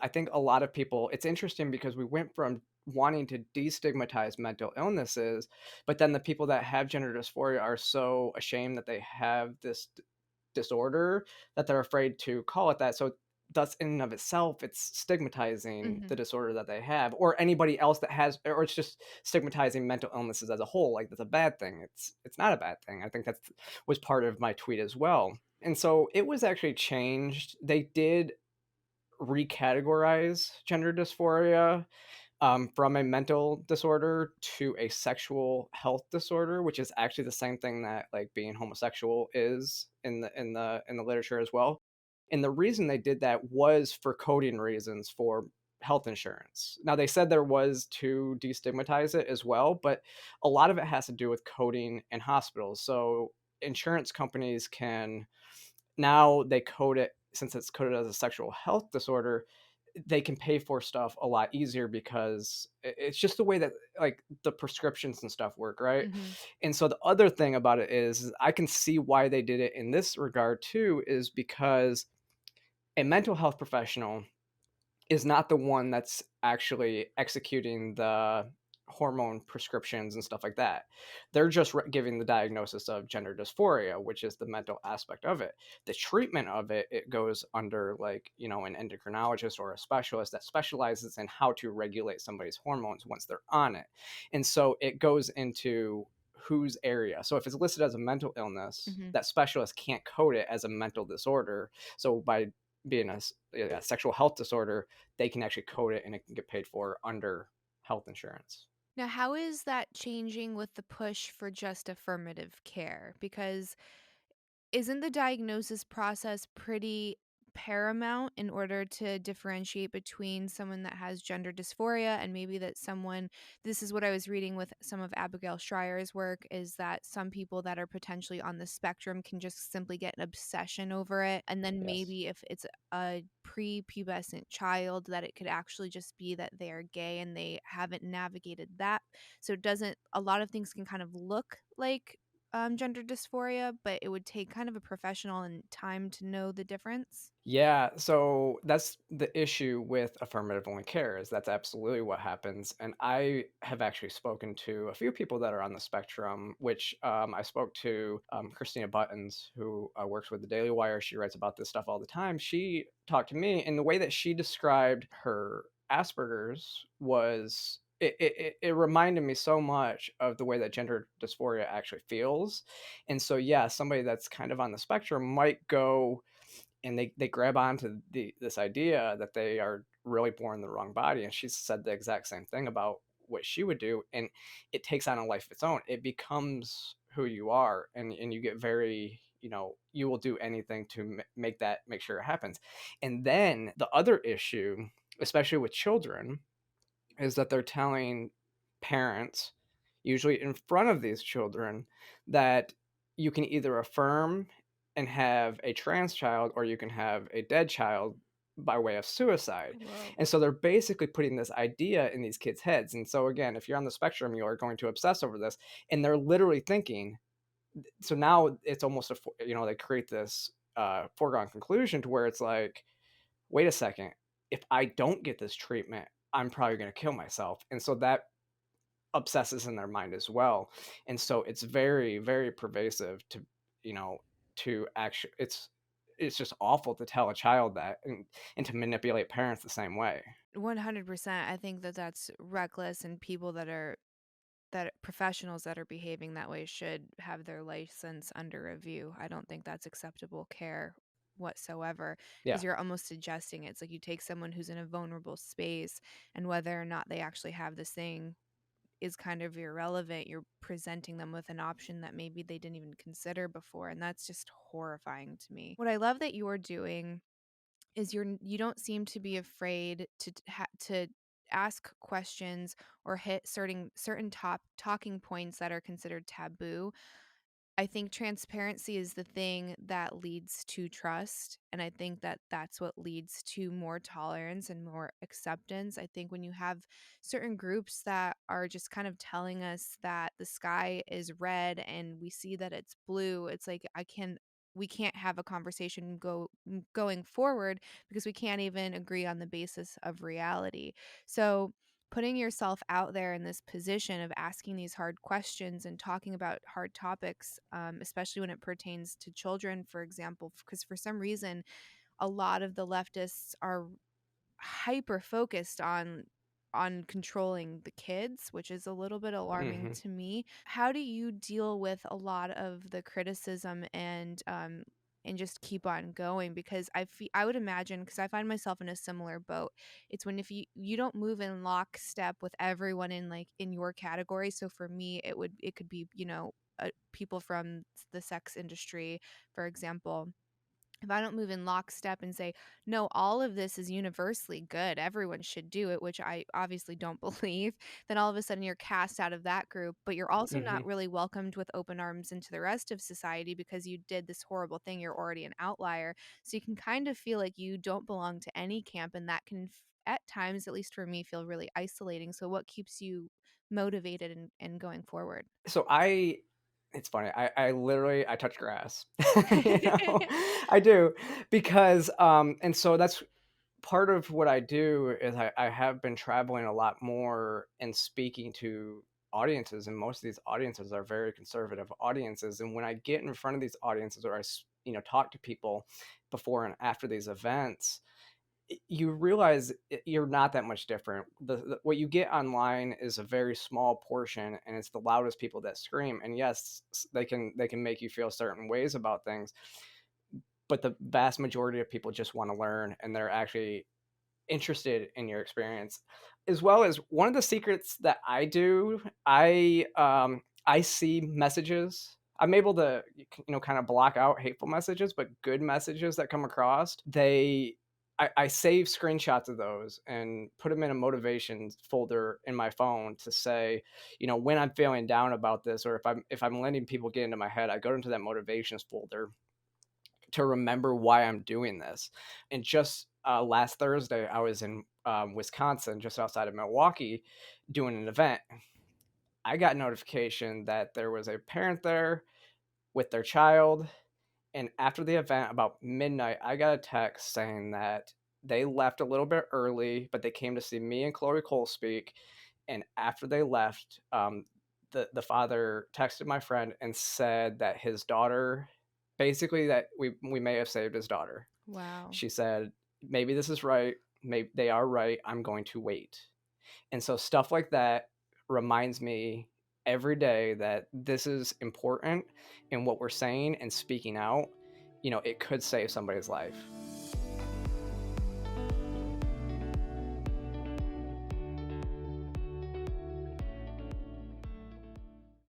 I think a lot of people, it's interesting because we went from wanting to destigmatize mental illnesses, but then the people that have gender dysphoria are so ashamed that they have this disorder that they're afraid to call it that. So thus in and of itself, it's stigmatizing the Hmm. disorder that they have, or anybody else that has, or it's just stigmatizing mental illnesses as a whole. Like that's a bad thing. It's not a bad thing. I think that was part of my tweet as well. And so it was actually changed. They did recategorize gender dysphoria from a mental disorder to a sexual health disorder, which is actually the same thing that like being homosexual is in the literature as well. And the reason they did that was for coding reasons for health insurance. Now they said there was to destigmatize it as well, but a lot of it has to do with coding in hospitals. So insurance companies can now they code it, since it's coded as a sexual health disorder, they can pay for stuff a lot easier because it's just the way that like the prescriptions and stuff work, right? Hmm. And so the other thing about it is I can see why they did it in this regard too, is because a mental health professional is not the one that's actually executing the hormone prescriptions and stuff like that. They're just giving the diagnosis of gender dysphoria, which is the mental aspect of it. The treatment of it, it goes under like, an endocrinologist or a specialist that specializes in how to regulate somebody's hormones once they're on it. And so it goes into whose area. So if it's listed as a mental illness, Hmm. that specialist can't code it as a mental disorder. So by being a sexual health disorder, they can actually code it and it can get paid for under health insurance. Now, how is that changing with the push for just affirmative care? Because isn't the diagnosis process pretty paramount in order to differentiate between someone that has gender dysphoria and maybe that someone, this is what I was reading with some of Abigail Schreier's work, is that some people that are potentially on the spectrum can just simply get an obsession over it. And then Yes. maybe if it's a prepubescent child, that it could actually just be that they are gay and they haven't navigated that. So it doesn't, a lot of things can kind of look like gender dysphoria, but it would take kind of a professional and time to know the difference. Yeah, so that's the issue with affirmative only care is that's absolutely what happens. And I have actually spoken to a few people that are on the spectrum, which I spoke to Christina Buttons, who works with the Daily Wire. She writes about this stuff all the time. She talked to me, and the way that she described her Asperger's was it reminded me so much of the way that gender dysphoria actually feels. And so, yeah, somebody that's kind of on the spectrum might go and they grab onto this idea that they are really born in the wrong body. And she said the exact same thing about what she would do, and it takes on a life of its own. It becomes who you are, and you get very, you will do anything to make sure it happens. And then the other issue, especially with children, is that they're telling parents, usually in front of these children, that you can either affirm and have a trans child or you can have a dead child by way of suicide. Whoa. And so they're basically putting this idea in these kids' heads. And so again, if you're on the spectrum, you are going to obsess over this, and they're literally thinking, so now it's almost they create this foregone conclusion to where it's like, wait a second, if I don't get this treatment, I'm probably going to kill myself. And so that obsesses in their mind as well. And so it's very, very pervasive to, you know, to actually, it's just awful to tell a child that, and to manipulate parents the same way. 100%. I think that that's reckless, and people that professionals that are behaving that way should have their license under review. I don't think that's acceptable care whatsoever, Yeah. because you're almost suggesting it's like you take someone who's in a vulnerable space, and whether or not they actually have this thing is kind of irrelevant. You're presenting them with an option that maybe they didn't even consider before, and that's just horrifying to me. What I love that you're doing is you don't seem to be afraid to ask questions or hit certain top talking points that are considered taboo. I think transparency is the thing that leads to trust. And I think that that's what leads to more tolerance and more acceptance. I think when you have certain groups that are just kind of telling us that the sky is red and we see that it's blue, it's like, we can't have a conversation going forward because we can't even agree on the basis of reality. So putting yourself out there in this position of asking these hard questions and talking about hard topics, especially when it pertains to children, for example, because for some reason a lot of the leftists are hyper focused on controlling the kids, which is a little bit alarming Hmm. to me. How do you deal with a lot of the criticism and just keep on going? Because I would imagine, because I find myself in a similar boat. It's when if you don't move in lockstep with everyone in like in your category. So for me, it could be, people from the sex industry, for example. If I don't move in lockstep and say, no, all of this is universally good, everyone should do it, which I obviously don't believe, then all of a sudden you're cast out of that group. But you're also Hmm. not really welcomed with open arms into the rest of society because you did this horrible thing. You're already an outlier. So you can kind of feel like you don't belong to any camp. And that can, at times, at least for me, feel really isolating. So what keeps you motivated and going forward? So it's funny. I literally I touch grass. You know, I do because and so that's part of what I do is I have been traveling a lot more and speaking to audiences, and most of these audiences are very conservative audiences. And when I get in front of these audiences, or talk to people before and after these events, you realize you're not that much different. What you get online is a very small portion, and it's the loudest people that scream. And yes, they can make you feel certain ways about things, but the vast majority of people just want to learn, and they're actually interested in your experience. As well as one of the secrets that I do, I see messages. I'm able to kind of block out hateful messages, but good messages that come across, I save screenshots of those and put them in a motivation folder in my phone to say, when I'm feeling down about this, or if I'm letting people get into my head, I go into that motivations folder to remember why I'm doing this. And just last Thursday, I was in Wisconsin, just outside of Milwaukee, doing an event. I got notification that there was a parent there with their child. And after the event, about midnight, I got a text saying that they left a little bit early, but they came to see me and Chloe Cole speak. And after they left, the father texted my friend and said that his daughter, basically, that we may have saved his daughter. Wow. She said, maybe this is right. Maybe they are right. I'm going to wait. And so stuff like that reminds me every day that this is important, and what we're saying and speaking out, it could save somebody's life.